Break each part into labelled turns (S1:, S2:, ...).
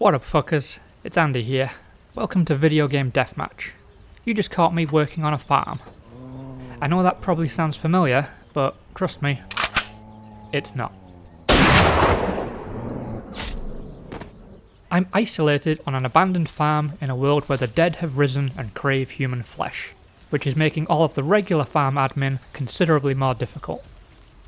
S1: What up fuckers, it's Andy here. Welcome to Video Game Deathmatch. You just caught me working on a farm. I know that probably sounds familiar, but trust me, it's not. I'm isolated on an abandoned farm in a world where the dead have risen and crave human flesh, which is making all of the regular farm admin considerably more difficult.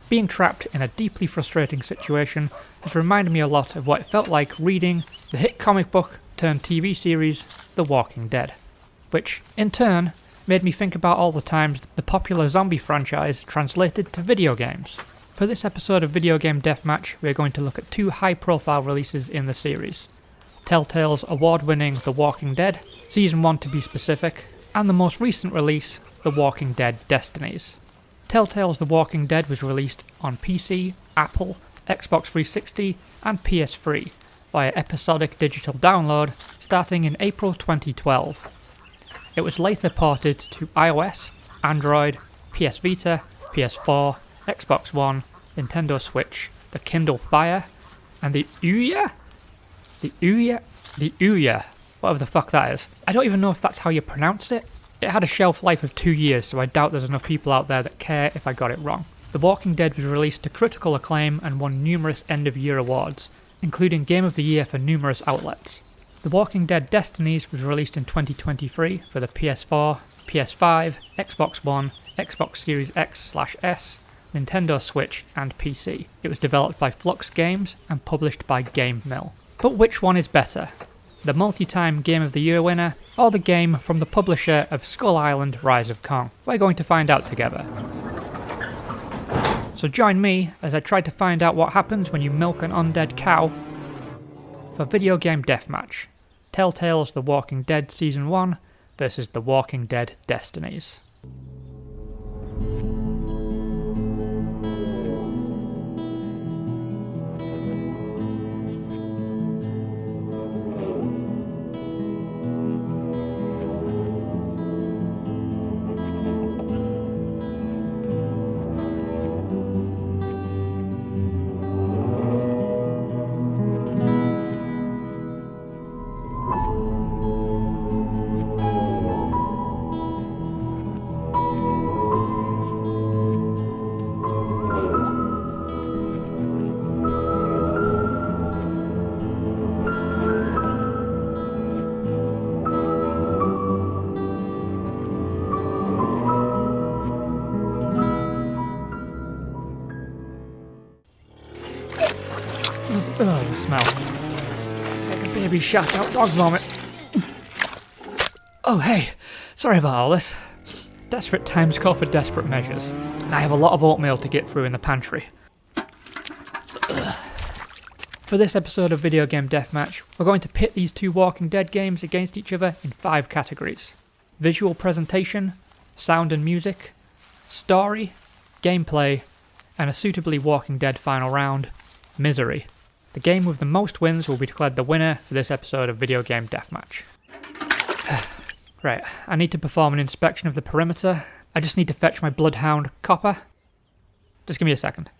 S1: Being trapped in a deeply frustrating situation has reminded me a lot of what it felt like reading the hit comic book turned TV series The Walking Dead, which, in turn, made me think about all the times the popular zombie franchise translated to video games. For this episode of Video Game Deathmatch, we are going to look at two high-profile releases in the series. Telltale's award-winning The Walking Dead, Season 1 to be specific, and the most recent release, The Walking Dead Destinies. Telltale's The Walking Dead was released on PC, Apple, Xbox 360 and PS3 via episodic digital download starting in April 2012. It was later ported to iOS, Android, PS Vita, PS4, Xbox One, Nintendo Switch, the Kindle Fire, and the Ouya, whatever the fuck that is. I don't even know if that's how you pronounce it. It had a shelf life of 2 years, so I doubt there's enough people out there that care if I got it wrong. The Walking Dead was released to critical acclaim and won numerous end-of-year awards, including Game of the Year for numerous outlets. The Walking Dead Destinies was released in 2023 for the PS4, PS5, Xbox One, Xbox Series X/S, Nintendo Switch and PC. It was developed by Flux Games and published by Game Mill. But which one is better? The multi-time Game of the Year winner, or the game from the publisher of Skull Island Rise of Kong? We're going to find out together. So join me as I try to find out what happens when you milk an undead cow for Video Game Deathmatch. Telltale's The Walking Dead Season 1 versus The Walking Dead Destinies. Oh, the smell. It's like a baby shat out dog vomit. Oh, hey. Sorry about all this. Desperate times call for desperate measures, and I have a lot of oatmeal to get through in the pantry. For this episode of Video Game Deathmatch, we're going to pit these two Walking Dead games against each other in 5 categories: visual presentation, sound and music, story, gameplay, and a suitably Walking Dead final round, misery. The game with the most wins will be declared the winner for this episode of Video Game Deathmatch. Right, I need to perform an inspection of the perimeter. I just need to fetch my bloodhound, Copper. Just give me a second.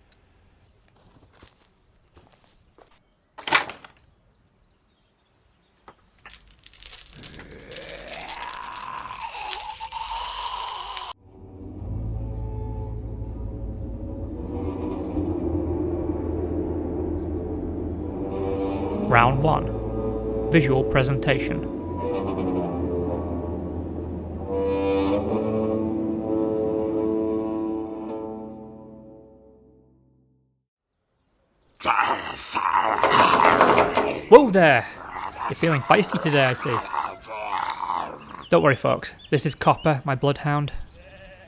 S1: Round 1. Visual presentation. Whoa there! You're feeling feisty today, I see. Don't worry folks, this is Copper, my bloodhound.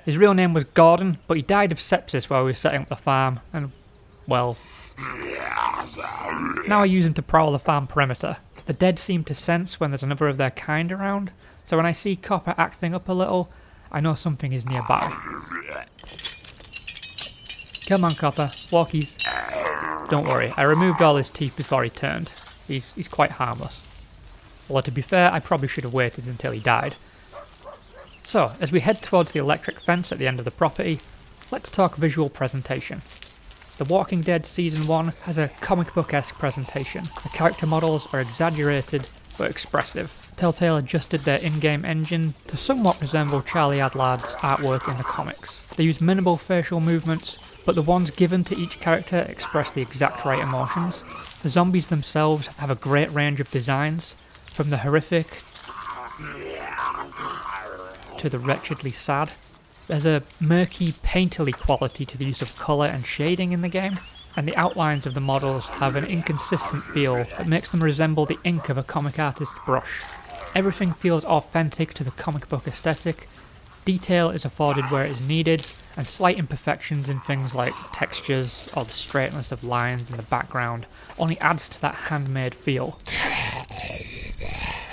S1: His real name was Gordon, but he died of sepsis while we were setting up the farm, and, well... Now I use him to prowl the farm perimeter. The dead seem to sense when there's another of their kind around, so when I see Copper acting up a little, I know something is nearby. Come on Copper, walkies. Don't worry, I removed all his teeth before he turned. He's quite harmless. Although to be fair, I probably should have waited until he died. So, as we head towards the electric fence at the end of the property, let's talk visual presentation. The Walking Dead Season 1 has a comic book-esque presentation. The character models are exaggerated but expressive. Telltale adjusted their in-game engine to somewhat resemble Charlie Adlard's artwork in the comics. They use minimal facial movements, but the ones given to each character express the exact right emotions. The zombies themselves have a great range of designs, from the horrific to the wretchedly sad. There's a murky, painterly quality to the use of colour and shading in the game, and the outlines of the models have an inconsistent feel that makes them resemble the ink of a comic artist's brush. Everything feels authentic to the comic book aesthetic, detail is afforded where it is needed, and slight imperfections in things like textures or the straightness of lines in the background only adds to that handmade feel.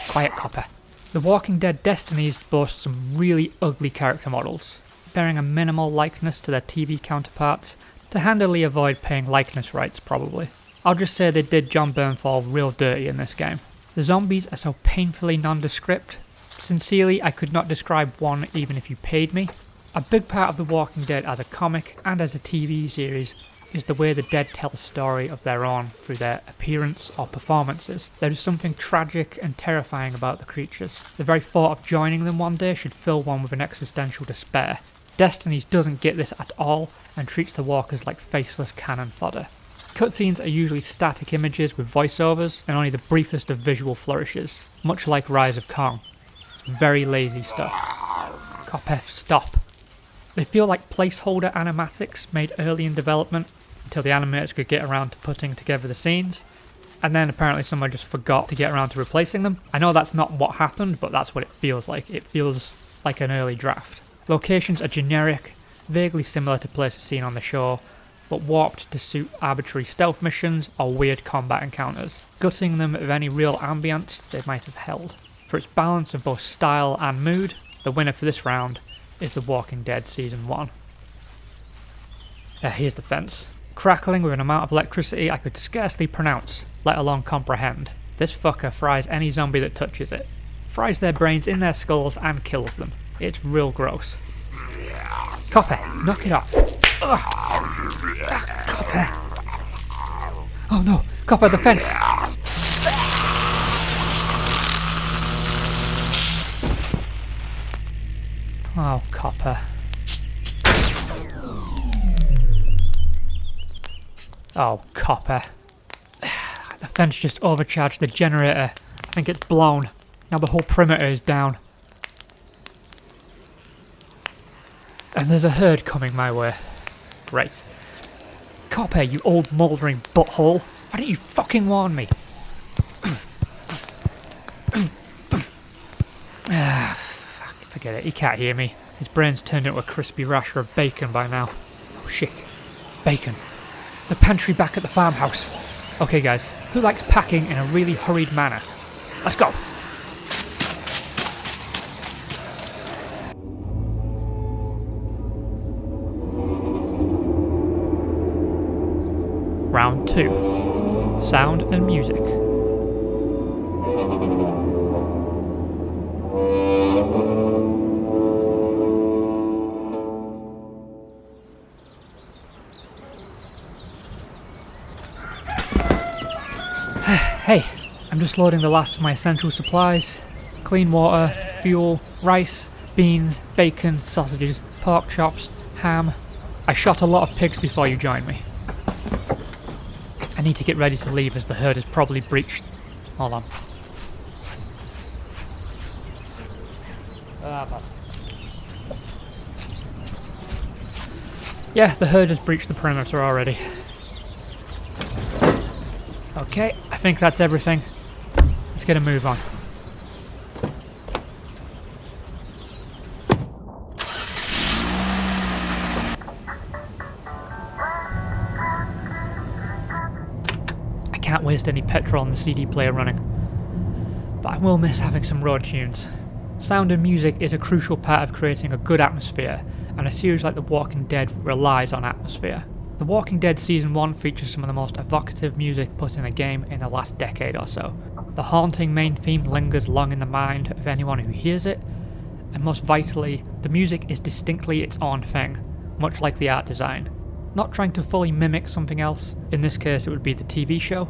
S1: Quiet, Copper. The Walking Dead Destinies boasts some really ugly character models, bearing a minimal likeness to their TV counterparts, to handily avoid paying likeness rights probably. I'll just say they did John Bernthal real dirty in this game. The zombies are so painfully nondescript. Sincerely, I could not describe one even if you paid me. A big part of The Walking Dead as a comic and as a TV series is the way the dead tell a story of their own through their appearance or performances. There is something tragic and terrifying about the creatures. The very thought of joining them one day should fill one with an existential despair. Destinies doesn't get this at all and treats the walkers like faceless cannon fodder. Cutscenes are usually static images with voiceovers and only the briefest of visual flourishes, much like Rise of Kong. Very lazy stuff. Copper, stop. They feel like placeholder animatics made early in development until the animators could get around to putting together the scenes, and then apparently someone just forgot to get around to replacing them. I know that's not what happened, but that's what it feels like. It feels like an early draft. Locations are generic, vaguely similar to places seen on the show, but warped to suit arbitrary stealth missions or weird combat encounters, gutting them of any real ambience they might have held. For its balance of both style and mood, the winner for this round is The Walking Dead Season 1. Here's the fence. Crackling with an amount of electricity I could scarcely pronounce, let alone comprehend. This fucker fries any zombie that touches it. Fries their brains in their skulls and kills them. It's real gross. Copper, knock it off. Ugh. Copper. Oh no, Copper, the fence. Oh, Copper. Oh, Copper. The fence just overcharged the generator. I think it's blown. Now the whole perimeter is down. And there's a herd coming my way. Great. Copper, you old mouldering butthole. Why didn't you fucking warn me? Forget it, he can't hear me. His brain's turned into a crispy rasher of bacon by now. Oh shit. Bacon. The pantry back at the farmhouse. Okay guys, who likes packing in a really hurried manner? Let's go! Round 2. Sound and music. Hey, I'm just loading the last of my essential supplies. Clean water, fuel, rice, beans, bacon, sausages, pork chops, ham. I shot a lot of pigs before you joined me. I need to get ready to leave as the herd has probably breached... Hold on. Yeah, the herd has breached the perimeter already. Okay, I think that's everything. Let's get a move on. I can't waste any petrol on the CD player running, but I will miss having some road tunes. Sound and music is a crucial part of creating a good atmosphere, and a series like The Walking Dead relies on atmosphere. The Walking Dead Season 1 features some of the most evocative music put in a game in the last decade or so. The haunting main theme lingers long in the mind of anyone who hears it, and most vitally, the music is distinctly its own thing, much like the art design. not trying to fully mimic something else, in this case it would be the TV show.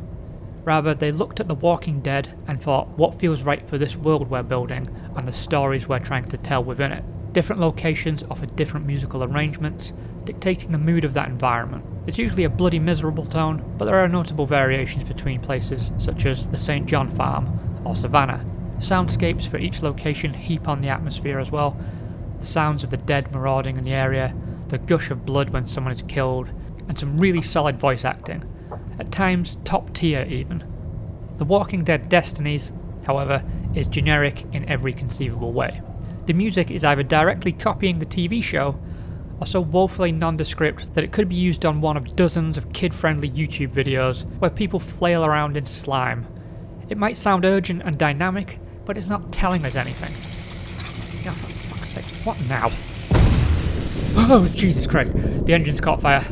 S1: Rather, they looked at The Walking Dead and thought what feels right for this world we're building and the stories we're trying to tell within it. Different locations offer different musical arrangements, dictating the mood of that environment. It's usually a bloody miserable tone, but there are notable variations between places such as the St. John Farm or Savannah. Soundscapes for each location heap on the atmosphere as well. The sounds of the dead marauding in the area, the gush of blood when someone is killed, and some really solid voice acting. At times, top tier even. The Walking Dead Destinies, however, is generic in every conceivable way. The music is either directly copying the TV show, or so woefully nondescript that it could be used on one of dozens of kid-friendly YouTube videos where people flail around in slime. It might sound urgent and dynamic, but it's not telling us anything. Oh, for fuck's sake, what now? Oh, Jesus Christ, the engine's caught fire.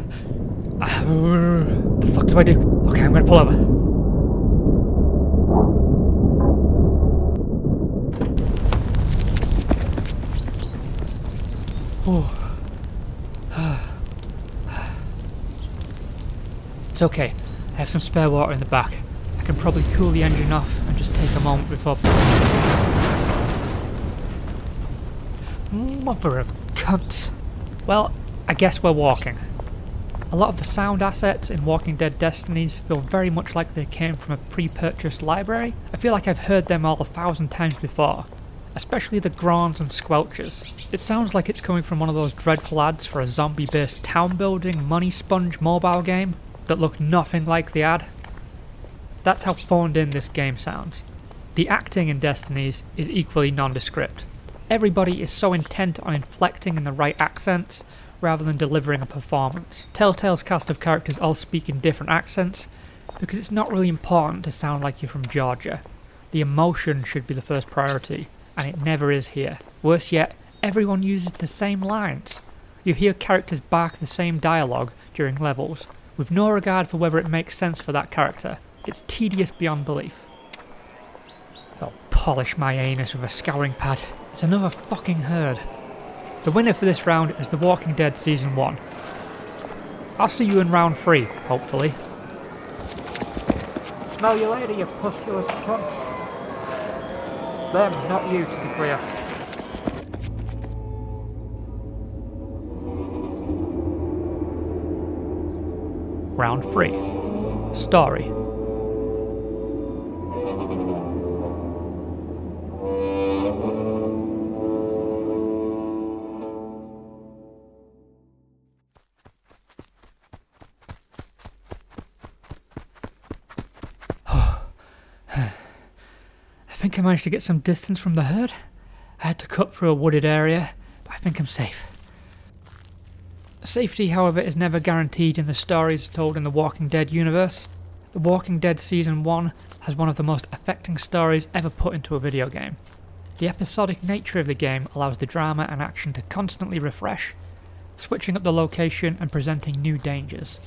S1: The fuck do I do? Okay, I'm gonna pull over. Oh. It's okay, I have some spare water in the back. I can probably cool the engine off and just take a moment before... Mother of cunts. Well, I guess we're walking. A lot of the sound assets in Walking Dead Destinies feel very much like they came from a pre-purchased library. I feel like I've heard them all 1,000 times before, especially the groans and squelches. It sounds like it's coming from one of those dreadful ads for a zombie-based town-building money sponge mobile game that look nothing like the ad. That's how phoned in this game sounds. The acting in Destinies is equally nondescript. Everybody is so intent on inflecting in the right accents rather than delivering a performance. Telltale's cast of characters all speak in different accents because it's not really important to sound like you're from Georgia. The emotion should be the first priority, and it never is here. Worse yet, everyone uses the same lines. You hear characters bark the same dialogue during levels, with no regard for whether it makes sense for that character. It's tedious beyond belief. I'll polish my anus with a scouring pad. It's another fucking herd. The winner for this round is The Walking Dead Season 1. I'll see you in round 3, hopefully. Smell you later, you pusculous cunts. Them, not you, to be clear. Round 3. Story. I think I managed to get some distance from the herd. I had to cut through a wooded area, but I think I'm safe. Safety, however, is never guaranteed in the stories told in the Walking Dead universe. The Walking Dead Season 1 has one of the most affecting stories ever put into a video game. The episodic nature of the game allows the drama and action to constantly refresh, switching up the location and presenting new dangers.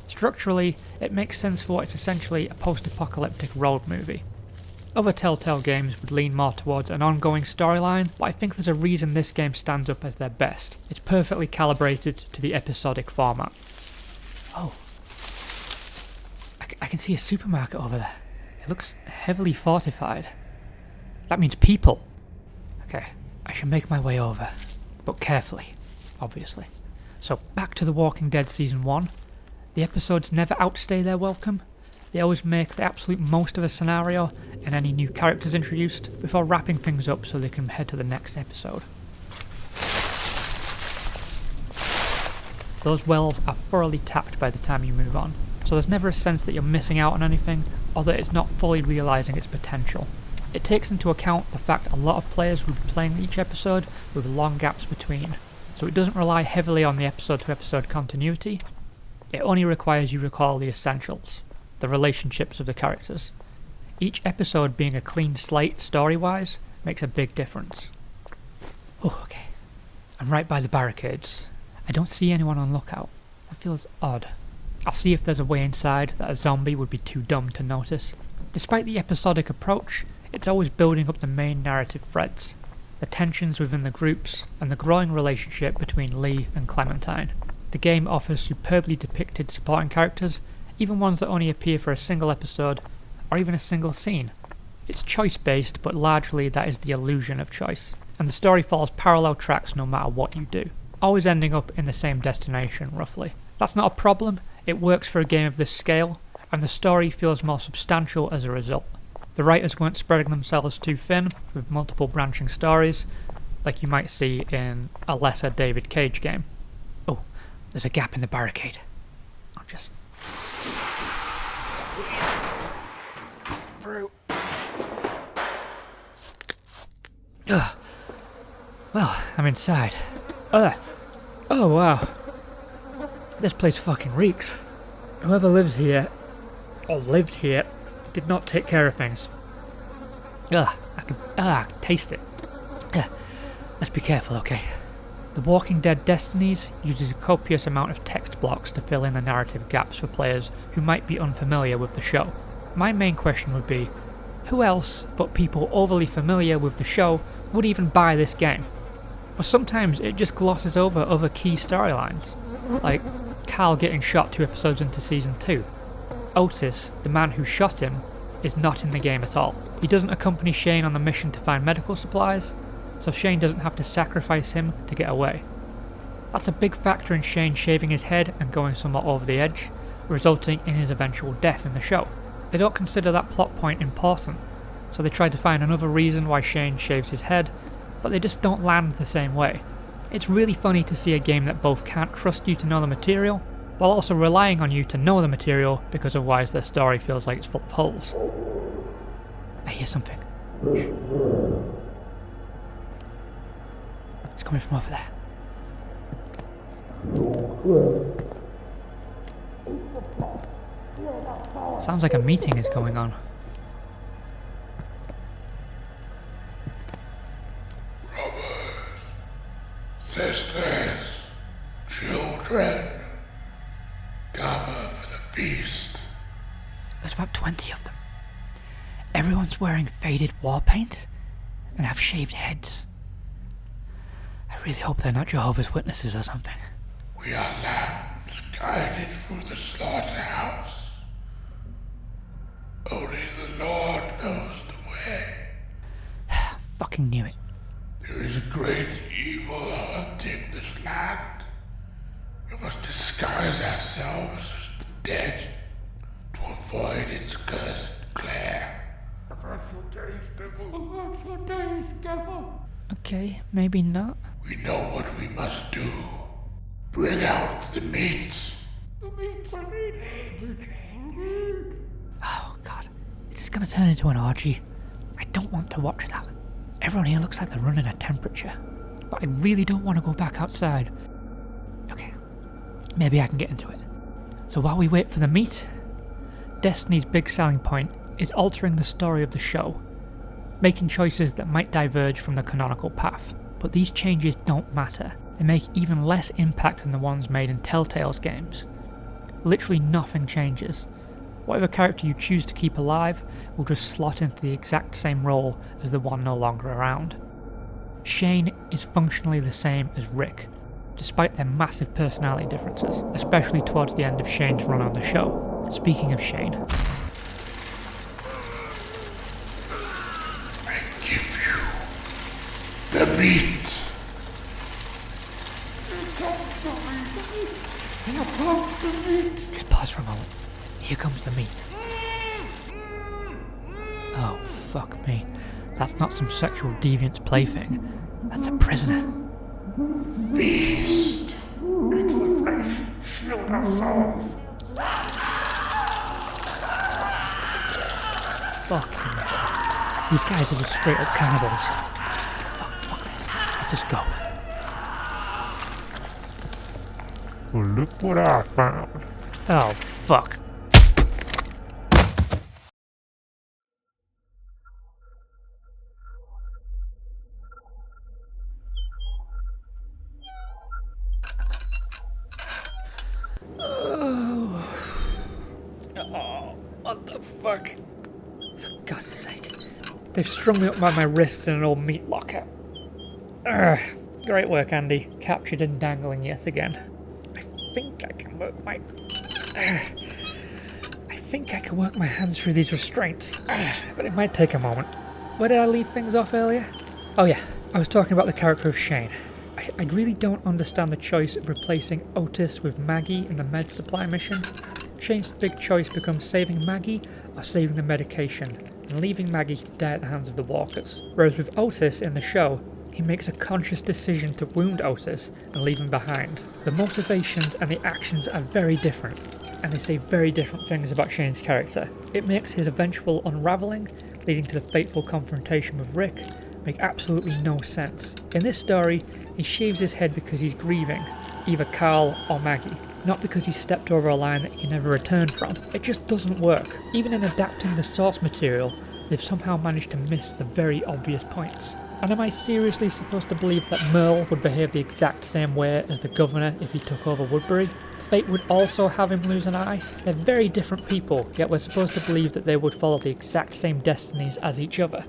S1: Structurally, it makes sense for what is essentially a post-apocalyptic road movie. Other Telltale games would lean more towards an ongoing storyline, but I think there's a reason this game stands up as their best. It's perfectly calibrated to the episodic format. Oh. I can see a supermarket over there. It looks heavily fortified. That means people. Okay, I should make my way over, but carefully, obviously. So back to The Walking Dead Season 1. The episodes never outstay their welcome. They always make the absolute most of a scenario and any new characters introduced before wrapping things up so they can head to the next episode. Those wells are thoroughly tapped by the time you move on, so there's never a sense that you're missing out on anything or that it's not fully realising its potential. It takes into account the fact a lot of players will be playing each episode with long gaps between, so it doesn't rely heavily on the episode-to-episode continuity. It only requires you recall the essentials. The relationships of the characters. Each episode being a clean slate story-wise makes a big difference. Oh, okay. I'm right by the barricades. I don't see anyone on lookout. That feels odd. I'll see if there's a way inside that a zombie would be too dumb to notice. Despite the episodic approach, it's always building up the main narrative threads, the tensions within the groups, and the growing relationship between Lee and Clementine. The game offers superbly depicted supporting characters, even ones that only appear for a single episode, or even a single scene. It's choice-based, but largely that is the illusion of choice, and the story follows parallel tracks no matter what you do, always ending up in the same destination, roughly. That's not a problem, it works for a game of this scale, and the story feels more substantial as a result. The writers weren't spreading themselves too thin, with multiple branching stories, like you might see in a lesser David Cage game. Oh, there's a gap in the barricade. I'll just... through. Ugh. Well, I'm inside. Ugh. Oh wow. This place fucking reeks. Whoever lives here, or lived here, did not take care of things. Ugh, I can taste it. Ugh. Let's be careful, okay? The Walking Dead Destinies uses a copious amount of text blocks to fill in the narrative gaps for players who might be unfamiliar with the show. My main question would be, who else but people overly familiar with the show would even buy this game? But sometimes it just glosses over other key storylines, like Carl getting shot 2 episodes into Season 2. Otis, the man who shot him, is not in the game at all. He doesn't accompany Shane on the mission to find medical supplies, so Shane doesn't have to sacrifice him to get away. That's a big factor in Shane shaving his head and going somewhat over the edge, resulting in his eventual death in the show. They don't consider that plot point important, so they try to find another reason why Shane shaves his head, but they just don't land the same way. It's really funny to see a game that both can't trust you to know the material, while also relying on you to know the material, because otherwise their story feels like it's full of holes. I hear something. It's coming from over there. Sounds like a meeting is going on.
S2: Brothers, sisters, children, gather for the feast.
S1: There's about 20 of them. Everyone's wearing faded war paint and have shaved heads. I really hope they're not Jehovah's Witnesses or something.
S2: We are lambs guided through the slaughterhouse. Only the Lord knows the way.
S1: Fucking knew it.
S2: There is a great evil haunting this land. We must disguise ourselves as the dead to avoid its cursed glare. Avert your days, devil. Avert your days, devil.
S1: Okay, maybe not.
S2: We know what we must do. Bring out the meat. The meat.
S1: Oh god, is this gonna turn into an orgy? I don't want to watch that. Everyone here looks like they're running a temperature, but I really don't want to go back outside. Okay, maybe I can get into it. So while we wait for the meat, Destiny's big selling point is altering the story of the show, making choices that might diverge from the canonical path. But these changes don't matter. They make even less impact than the ones made in Telltale's games. Literally nothing changes. Whatever character you choose to keep alive will just slot into the exact same role as the one no longer around. Shane is functionally the same as Rick, despite their massive personality differences, especially towards the end of Shane's run on the show. Speaking of Shane,
S2: I give you the meat.
S1: just pause for a moment. Here comes the meat. Oh, fuck me. That's not some sexual deviant's plaything. That's a prisoner.
S2: Feast. Eat the flesh. Shield our souls.
S1: Fucking hell. These guys are just straight up cannibals. Fuck this. Let's just go.
S2: Well, look what I found.
S1: Oh, fuck. Oh, what the fuck? For God's sake. They've strung me up by my wrists in an old meat locker. Ugh. Great work, Andy. Captured and dangling yet again. I think I can work my... I think I can work my hands through these restraints, but it might take a moment. Where did I leave things off earlier? Oh yeah, I was talking about the character of Shane. I really don't understand the choice of replacing Otis with Maggie in the med supply mission. Shane's big choice becomes saving Maggie or saving the medication, and leaving Maggie to die at the hands of the walkers. Whereas with Otis in the show, he makes a conscious decision to wound Otis and leave him behind. The motivations and the actions are very different, and they say very different things about Shane's character. It makes his eventual unravelling, leading to the fateful confrontation with Rick, make absolutely no sense. In this story, he shaves his head because he's grieving, either Carl or Maggie, not because he stepped over a line that he can never return from. It just doesn't work. Even in adapting the source material, they've somehow managed to miss the very obvious points. And am I seriously supposed to believe that Merle would behave the exact same way as the governor if he took over Woodbury? Fate would also have him lose an eye? They're very different people, yet we're supposed to believe that they would follow the exact same destinies as each other.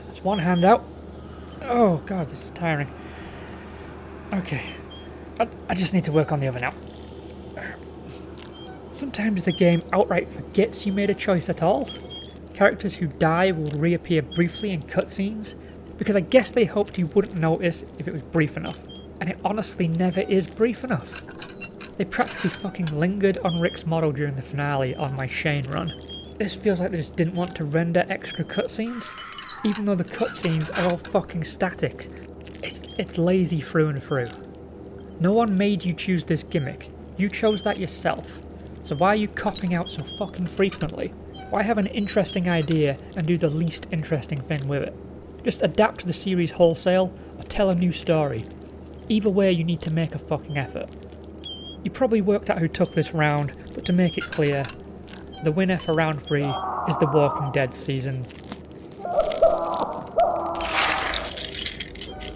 S1: That's one hand out. Oh god, this is tiring. Okay, I just need to work on the other now. Sometimes the game outright forgets you made a choice at all. Characters who die will reappear briefly in cutscenes, because I guess they hoped you wouldn't notice if it was brief enough. And it honestly never is brief enough. They practically fucking lingered on Rick's model during the finale on my Shane run. This feels like they just didn't want to render extra cutscenes, even though the cutscenes are all fucking static. It's lazy through and through. No one made you choose this gimmick. You chose that yourself. So why are you copping out so fucking frequently? Why have an interesting idea and do the least interesting thing with it? Just adapt the series wholesale or tell a new story. Either way, you need to make a fucking effort. You probably worked out who took this round, but to make it clear, the winner for round 3 is The Walking Dead season.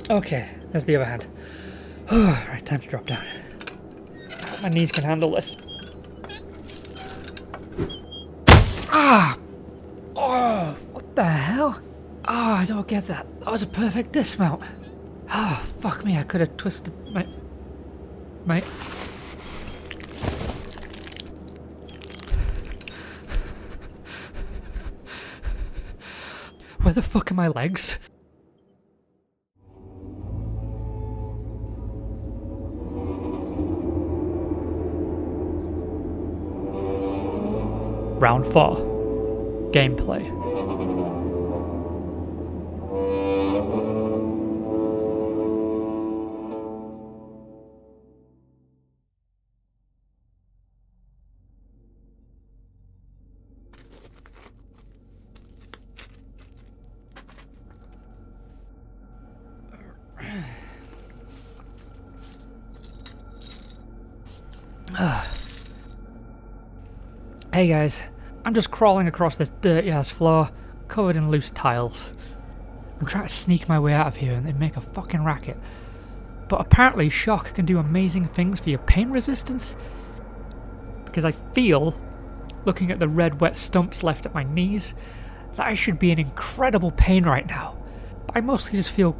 S1: Okay, there's the other hand. Right, time to drop down. My knees can handle this. Ah! Oh, what the hell? Oh, I don't get that. That was a perfect dismount. Oh, fuck me, I could have twisted my... Where the fuck are my legs? Round 4. Gameplay. Hey guys, I'm just crawling across this dirty ass floor, covered in loose tiles. I'm trying to sneak my way out of here and then make a fucking racket. But apparently shock can do amazing things for your pain resistance. Because I feel, looking at the red wet stumps left at my knees, that I should be in incredible pain right now. But I mostly just feel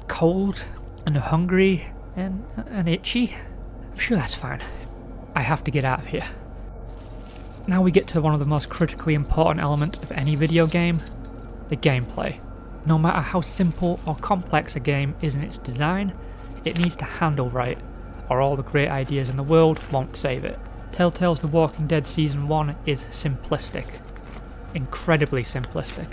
S1: cold and hungry and itchy. I'm sure that's fine. I have to get out of here. Now we get to one of the most critically important elements of any video game, the gameplay. No matter how simple or complex a game is in its design, it needs to handle right, or all the great ideas in the world won't save it. Telltale's The Walking Dead Season 1 is simplistic. Incredibly simplistic.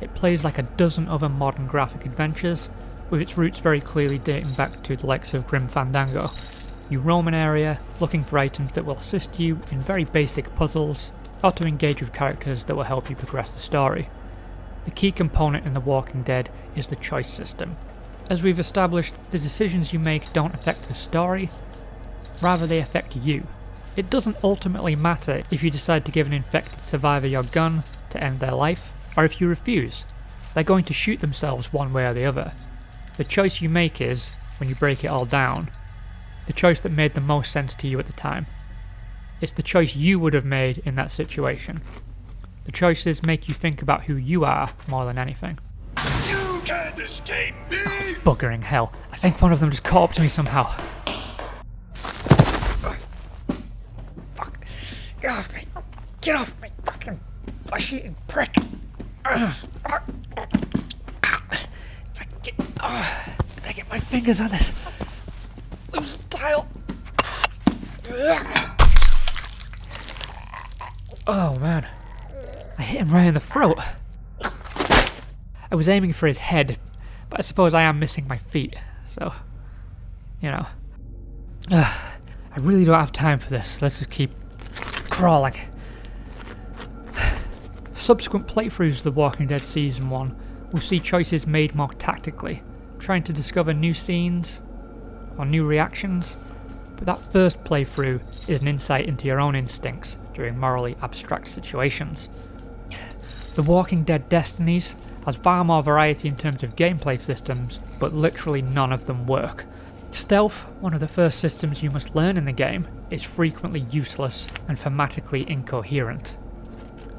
S1: It plays like a dozen other modern graphic adventures, with its roots very clearly dating back to the likes of Grim Fandango. You roam an area, looking for items that will assist you in very basic puzzles, or to engage with characters that will help you progress the story. The key component in The Walking Dead is the choice system. As we've established, the decisions you make don't affect the story, rather they affect you. It doesn't ultimately matter if you decide to give an infected survivor your gun to end their life, or if you refuse. They're going to shoot themselves one way or the other. The choice you make is, when you break it all down, the choice that made the most sense to you at the time. It's the choice you would have made in that situation. The choices make you think about who you are more than anything.
S2: You can't escape me!
S1: Buggering hell. I think one of them just caught up to me somehow. Fuck. Get off me. Get off me, fucking flesh-eating prick. If I get my fingers on this loose tile. Oh man. I hit him right in the throat. I was aiming for his head, but I suppose I am missing my feet, so, you know. I really don't have time for this. Let's just keep crawling. Subsequent playthroughs of The Walking Dead Season 1 will see choices made more tactically, trying to discover new scenes or new reactions, but that first playthrough is an insight into your own instincts during morally abstract situations. The Walking Dead Destinies has far more variety in terms of gameplay systems, but literally none of them work. Stealth, one of the first systems you must learn in the game, is frequently useless and thematically incoherent.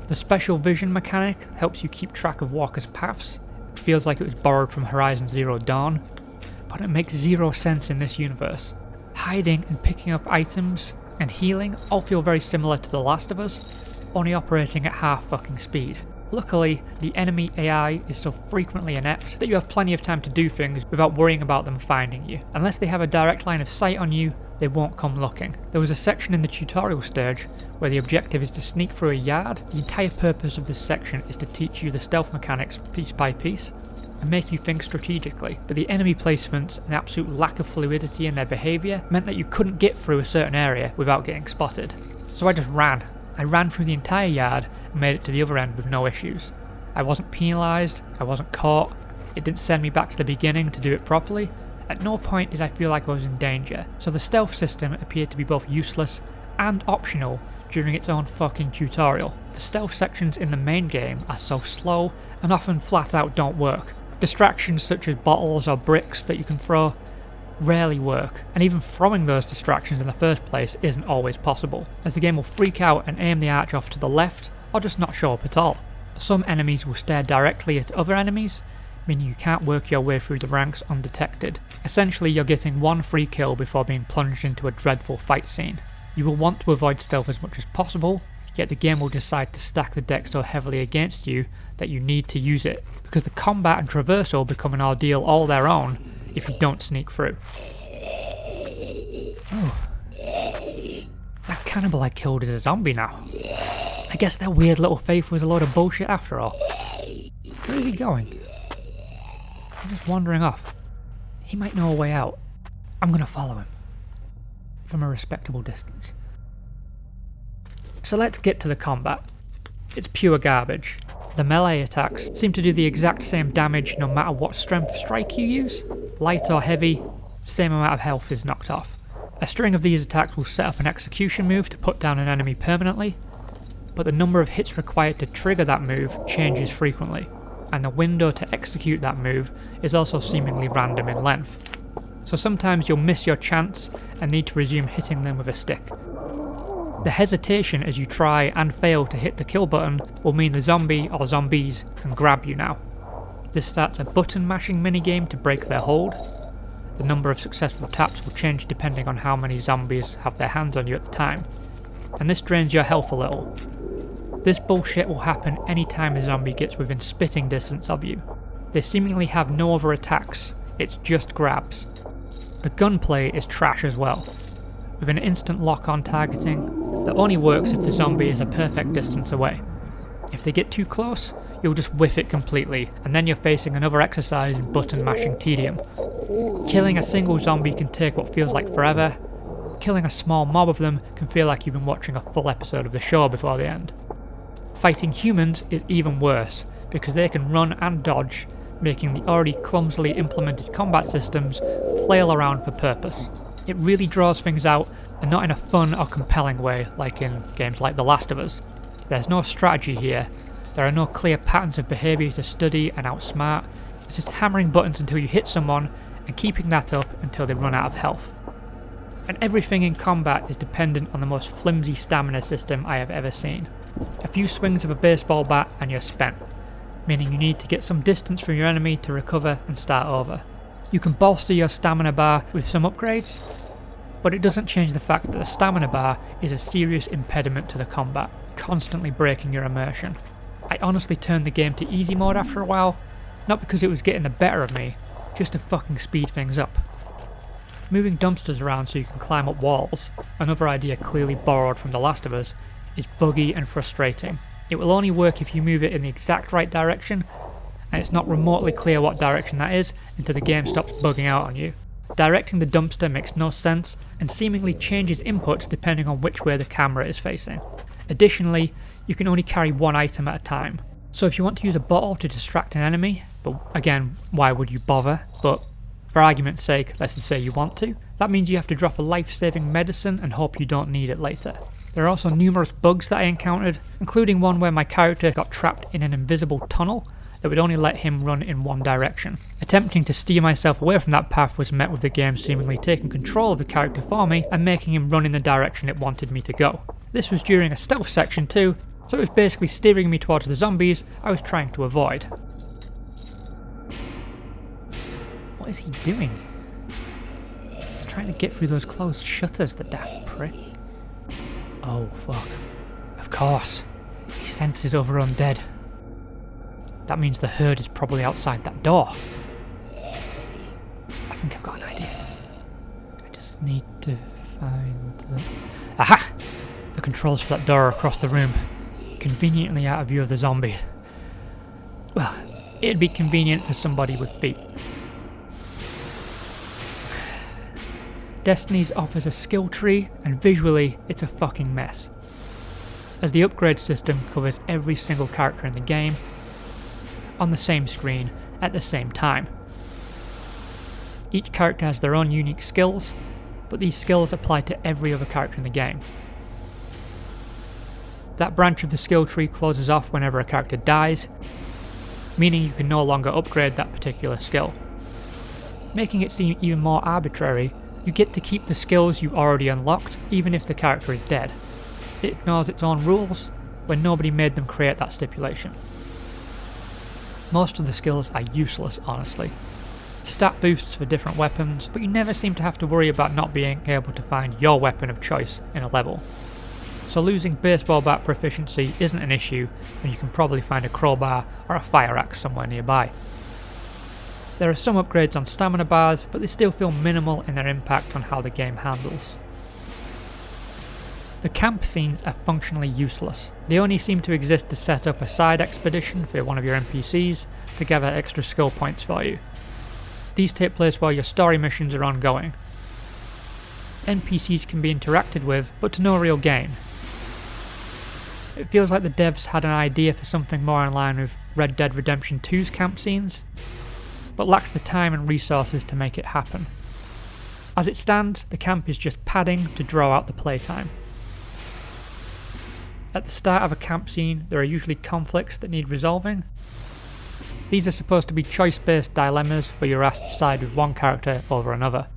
S1: The special vision mechanic helps you keep track of walkers' paths. It feels like it was borrowed from Horizon Zero Dawn, but it makes zero sense in this universe. Hiding and picking up items and healing all feel very similar to The Last of Us, only operating at half fucking speed. Luckily, the enemy AI is so frequently inept that you have plenty of time to do things without worrying about them finding you. Unless they have a direct line of sight on you, they won't come looking. There was a section in the tutorial stage where the objective is to sneak through a yard. The entire purpose of this section is to teach you the stealth mechanics piece by piece and make you think strategically, but the enemy placements and absolute lack of fluidity in their behaviour meant that you couldn't get through a certain area without getting spotted. So I just ran. I ran through the entire yard and made it to the other end with no issues. I wasn't penalised, I wasn't caught, it didn't send me back to the beginning to do it properly. At no point did I feel like I was in danger, so the stealth system appeared to be both useless and optional during its own fucking tutorial. The stealth sections in the main game are so slow and often flat out don't work. Distractions such as bottles or bricks that you can throw rarely work, and even throwing those distractions in the first place isn't always possible, as the game will freak out and aim the arch off to the left or just not show up at all. Some enemies will stare directly at other enemies, meaning you can't work your way through the ranks undetected. Essentially, you're getting one free kill before being plunged into a dreadful fight scene. You will want to avoid stealth as much as possible, yet the game will decide to stack the deck so heavily against you that you need to use it, because the combat and traversal become an ordeal all their own if you don't sneak through. Oh. That cannibal I killed is a zombie now. I guess their weird little faith was a load of bullshit after all. Where is he going? He's just wandering off. He might know a way out. I'm gonna follow him. From a respectable distance. So let's get to the combat. It's pure garbage. The melee attacks seem to do the exact same damage no matter what strength strike you use. Light or heavy, same amount of health is knocked off. A string of these attacks will set up an execution move to put down an enemy permanently, but the number of hits required to trigger that move changes frequently, and the window to execute that move is also seemingly random in length. So sometimes you'll miss your chance and need to resume hitting them with a stick. The hesitation as you try and fail to hit the kill button will mean the zombie or zombies can grab you now. This starts a button mashing minigame to break their hold. The number of successful taps will change depending on how many zombies have their hands on you at the time, and this drains your health a little. This bullshit will happen anytime a zombie gets within spitting distance of you. They seemingly have no other attacks, it's just grabs. The gunplay is trash as well, with an instant lock-on targeting that only works if the zombie is a perfect distance away. If they get too close, you'll just whiff it completely, and then you're facing another exercise in button mashing tedium. Killing a single zombie can take what feels like forever. Killing a small mob of them can feel like you've been watching a full episode of the show before the end. Fighting humans is even worse, because they can run and dodge, making the already clumsily implemented combat systems flail around for purpose. It really draws things out, and not in a fun or compelling way like in games like The Last of Us. There's no strategy here, there are no clear patterns of behaviour to study and outsmart, it's just hammering buttons until you hit someone and keeping that up until they run out of health. And everything in combat is dependent on the most flimsy stamina system I have ever seen. A few swings of a baseball bat and you're spent. meaning you need to get some distance from your enemy to recover and start over. You can bolster your stamina bar with some upgrades, but it doesn't change the fact that the stamina bar is a serious impediment to the combat, constantly breaking your immersion. I honestly turned the game to easy mode after a while, not because it was getting the better of me, just to fucking speed things up. Moving dumpsters around so you can climb up walls, another idea clearly borrowed from The Last of Us, is buggy and frustrating. It will only work if you move it in the exact right direction, and it's not remotely clear what direction that is until the game stops bugging out on you. Directing the dumpster makes no sense and seemingly changes inputs depending on which way the camera is facing. Additionally, you can only carry one item at a time. So if you want to use a bottle to distract an enemy, but again, why would you bother? But for argument's sake, let's just say you want to, that means you have to drop a life-saving medicine and hope you don't need it later. There are also numerous bugs that I encountered, including one where my character got trapped in an invisible tunnel that would only let him run in one direction. Attempting to steer myself away from that path was met with the game seemingly taking control of the character for me and making him run in the direction it wanted me to go. This was during a stealth section too, so it was basically steering me towards the zombies I was trying to avoid. What is he doing? He's trying to get through those closed shutters, the daft prick. Oh fuck. Of course. He senses other undead. That means the herd is probably outside that door. I think I've got an idea. I just need to find the... Aha! The controls for that door are across the room, conveniently out of view of the zombie. Well, it'd be convenient for somebody with feet. Destinies offers a skill tree, and visually, it's a fucking mess, as the upgrade system covers every single character in the game on the same screen at the same time. Each character has their own unique skills, but these skills apply to every other character in the game. That branch of the skill tree closes off whenever a character dies, meaning you can no longer upgrade that particular skill. Making it seem even more arbitrary, you get to keep the skills you already unlocked even if the character is dead. It ignores its own rules when nobody made them create that stipulation. Most of the skills are useless, honestly. Stat boosts for different weapons, but you never seem to have to worry about not being able to find your weapon of choice in a level. So losing baseball bat proficiency isn't an issue, and you can probably find a crowbar or a fire axe somewhere nearby. There are some upgrades on stamina bars, but they still feel minimal in their impact on how the game handles. The camp scenes are functionally useless. They only seem to exist to set up a side expedition for one of your NPCs to gather extra skill points for you. These take place while your story missions are ongoing. NPCs can be interacted with, but to no real gain. It feels like the devs had an idea for something more in line with Red Dead Redemption 2's camp scenes, but lacked the time and resources to make it happen. As it stands, the camp is just padding to draw out the playtime. At the start of a camp scene, there are usually conflicts that need resolving. These are supposed to be choice-based dilemmas where you're asked to side with one character over another,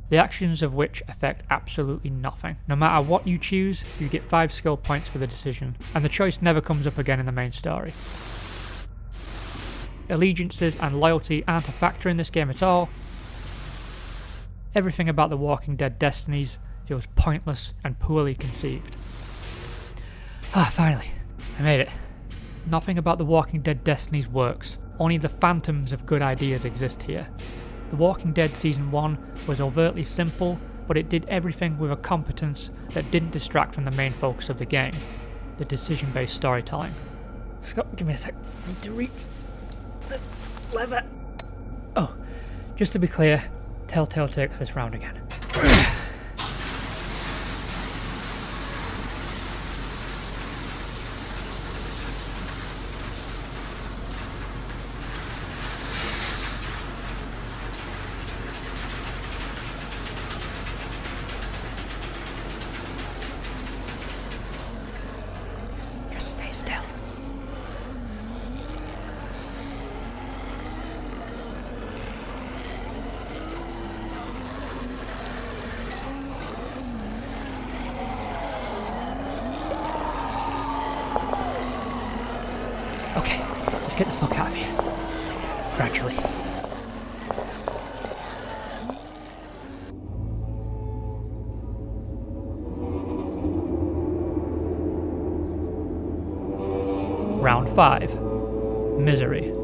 S1: the actions of which affect absolutely nothing. No matter what you choose, you get 5 skill points for the decision, and the choice never comes up again in the main story. Allegiances and loyalty aren't a factor in this game at all. Everything about The Walking Dead Destinies feels pointless and poorly conceived. Finally, I made it. Nothing about The Walking Dead Destinies works, only the phantoms of good ideas exist here. The Walking Dead Season 1 was overtly simple, but it did everything with a competence that didn't distract from the main focus of the game, the decision-based storytelling. Scott, give me a sec. I need to reach the lever. Oh, just to be clear, Telltale takes this round again. Let's get the fuck out of here. Gradually. Round 5. Misery.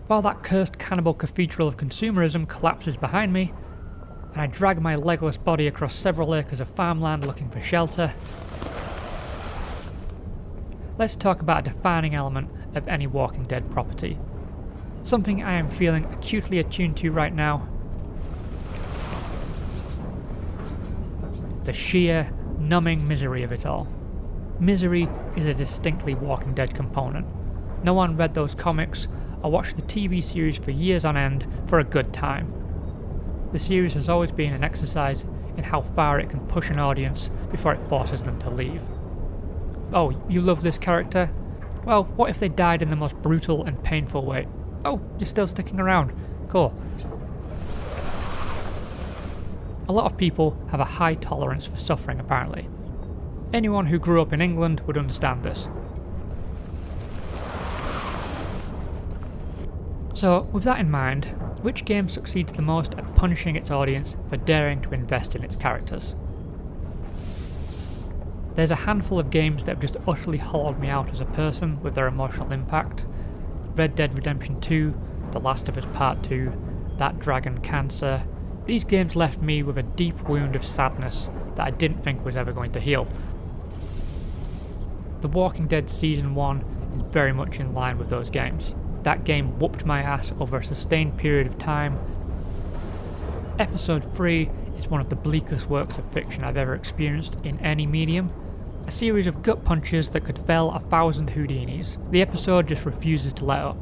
S1: While that cursed cannibal cathedral of consumerism collapses behind me, and I drag my legless body across several acres of farmland looking for shelter, let's talk about a defining element of any Walking Dead property. Something I am feeling acutely attuned to right now. The sheer, numbing misery of it all. Misery is a distinctly Walking Dead component. No one read those comics or watched the TV series for years on end for a good time. The series has always been an exercise in how far it can push an audience before it forces them to leave. Oh, you love this character? Well, what if they died in the most brutal and painful way? Oh, you're still sticking around. Cool. A lot of people have a high tolerance for suffering, apparently. Anyone who grew up in England would understand this. So, with that in mind, which game succeeds the most at punishing its audience for daring to invest in its characters? There's a handful of games that have just utterly hollowed me out as a person with their emotional impact. Red Dead Redemption 2, The Last of Us Part 2, That Dragon Cancer. These games left me with a deep wound of sadness that I didn't think was ever going to heal. The Walking Dead Season 1 is very much in line with those games. That game whooped my ass over a sustained period of time. Episode 3 is one of the bleakest works of fiction I've ever experienced in any medium. A series of gut punches that could fell 1,000 Houdinis. The episode just refuses to let up.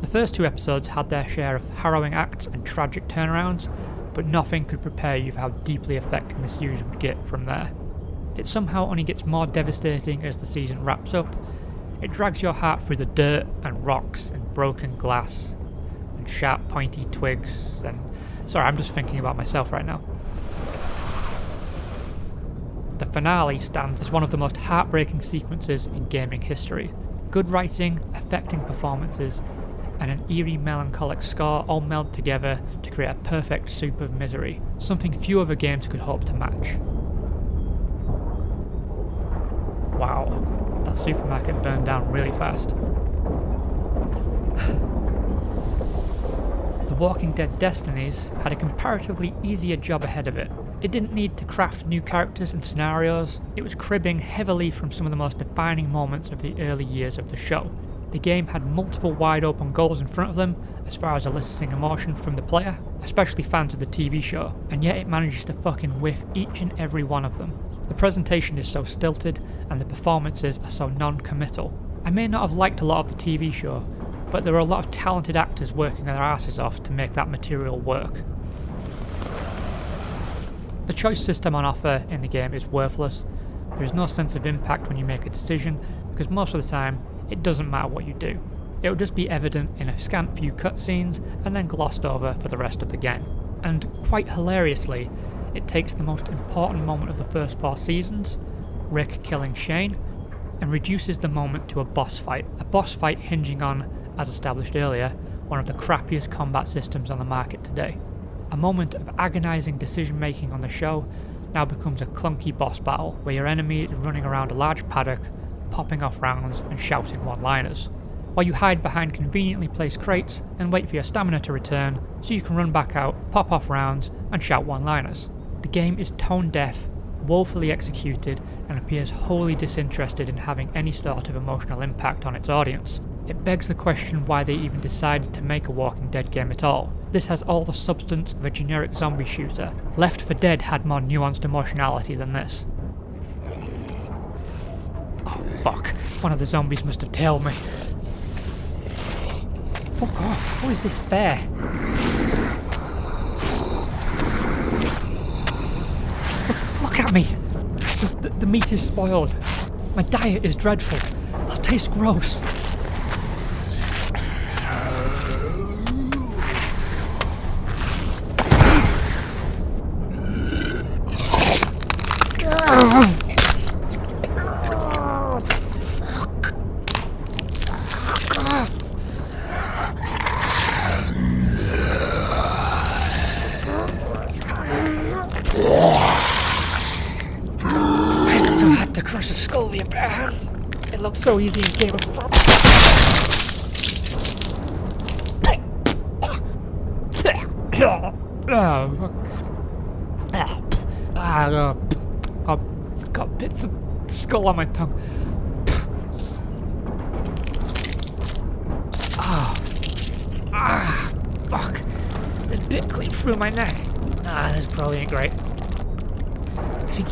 S1: The first 2 episodes had their share of harrowing acts and tragic turnarounds, but nothing could prepare you for how deeply affecting the series would get from there. It somehow only gets more devastating as the season wraps up. It drags your heart through the dirt and rocks and broken glass and sharp pointy twigs and... Sorry, I'm just thinking about myself right now. The finale stands as one of the most heartbreaking sequences in gaming history. Good writing, affecting performances, and an eerie melancholic score all meld together to create a perfect soup of misery, something few other games could hope to match. Wow. That supermarket burned down really fast. The Walking Dead Destinies had a comparatively easier job ahead of it. It didn't need to craft new characters and scenarios. It was cribbing heavily from some of the most defining moments of the early years of the show. The game had multiple wide open goals in front of them as far as eliciting emotion from the player, especially fans of the TV show, and yet it manages to fucking whiff each and every one of them. The presentation is so stilted, and the performances are so non-committal. I may not have liked a lot of the TV show, but there were a lot of talented actors working their asses off to make that material work. The choice system on offer in the game is worthless. There is no sense of impact when you make a decision, because most of the time, it doesn't matter what you do. It will just be evident in a scant few cutscenes, and then glossed over for the rest of the game. And quite hilariously, it takes the most important moment of the first 4 seasons, Rick killing Shane, and reduces the moment to a boss fight hinging on, as established earlier, one of the crappiest combat systems on the market today. A moment of agonising decision making on the show now becomes a clunky boss battle, where your enemy is running around a large paddock, popping off rounds and shouting one-liners, while you hide behind conveniently placed crates and wait for your stamina to return so you can run back out, pop off rounds and shout one-liners. The game is tone-deaf, woefully executed, and appears wholly disinterested in having any sort of emotional impact on its audience. It begs the question why they even decided to make a Walking Dead game at all. This has all the substance of a generic zombie shooter. Left 4 Dead had more nuanced emotionality than this. Oh fuck, one of the zombies must have tailed me. Fuck off, how is this fair? me. The meat is spoiled. My diet is dreadful. I'll taste gross. Why is it so hard to crush a skull with your bare hands? It looks so easy in Game of Thrones. I've got bits of skull on my tongue. Fuck. It bit clean through my neck. This probably ain't great. I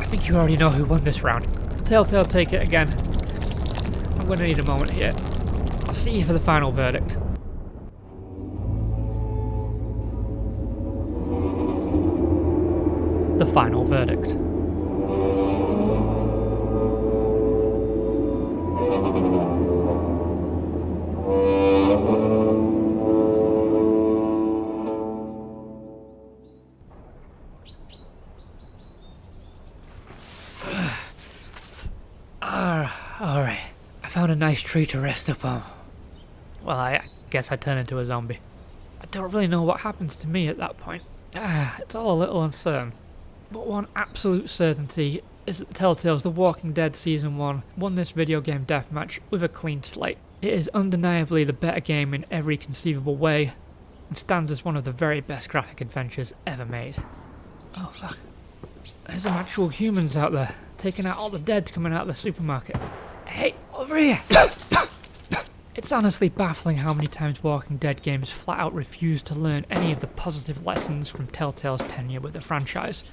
S1: think you already know who won this round. Telltale, take it again. I'm gonna need a moment here. I'll see you for the final verdict. The final verdict. Alright. I found a nice tree to rest up on. Well, I guess I turn into a zombie. I don't really know what happens to me at that point. It's all a little uncertain. But one absolute certainty is that Telltale's The Walking Dead Season 1 won this video game deathmatch with a clean slate. It is undeniably the better game in every conceivable way, and stands as one of the very best graphic adventures ever made. Oh fuck. There's some actual humans out there, taking out all the dead coming out of the supermarket. Hey, over here! It's honestly baffling how many times Walking Dead games flat out refuse to learn any of the positive lessons from Telltale's tenure with the franchise.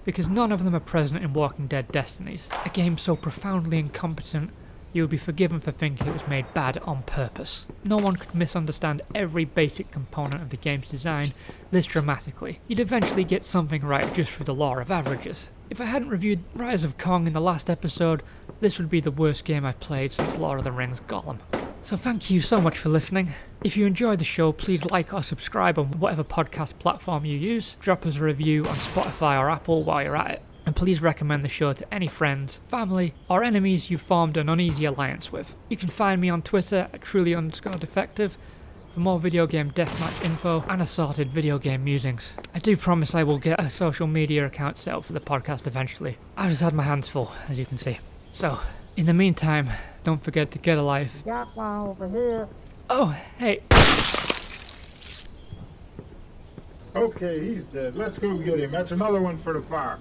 S1: Because none of them are present in Walking Dead Destinies, a game so profoundly incompetent you would be forgiven for thinking it was made bad on purpose. No one could misunderstand every basic component of the game's design this dramatically. You'd eventually get something right just through the law of averages. If I hadn't reviewed Rise of Kong in the last episode, this would be the worst game I've played since Lord of the Rings Gollum. So thank you so much for listening. If you enjoyed the show, please like or subscribe on whatever podcast platform you use. Drop us a review on Spotify or Apple while you're at it. And please recommend the show to any friends, family, or enemies you've formed an uneasy alliance with. You can find me on Twitter at truly_defective for more video game deathmatch info and assorted video game musings. I do promise I will get a social media account set up for the podcast eventually. I've just had my hands full, as you can see. So, in the meantime, don't forget to get a life.
S3: Got one over here.
S1: Oh, hey.
S3: Okay, he's dead. Let's go get him. That's another one for the fire.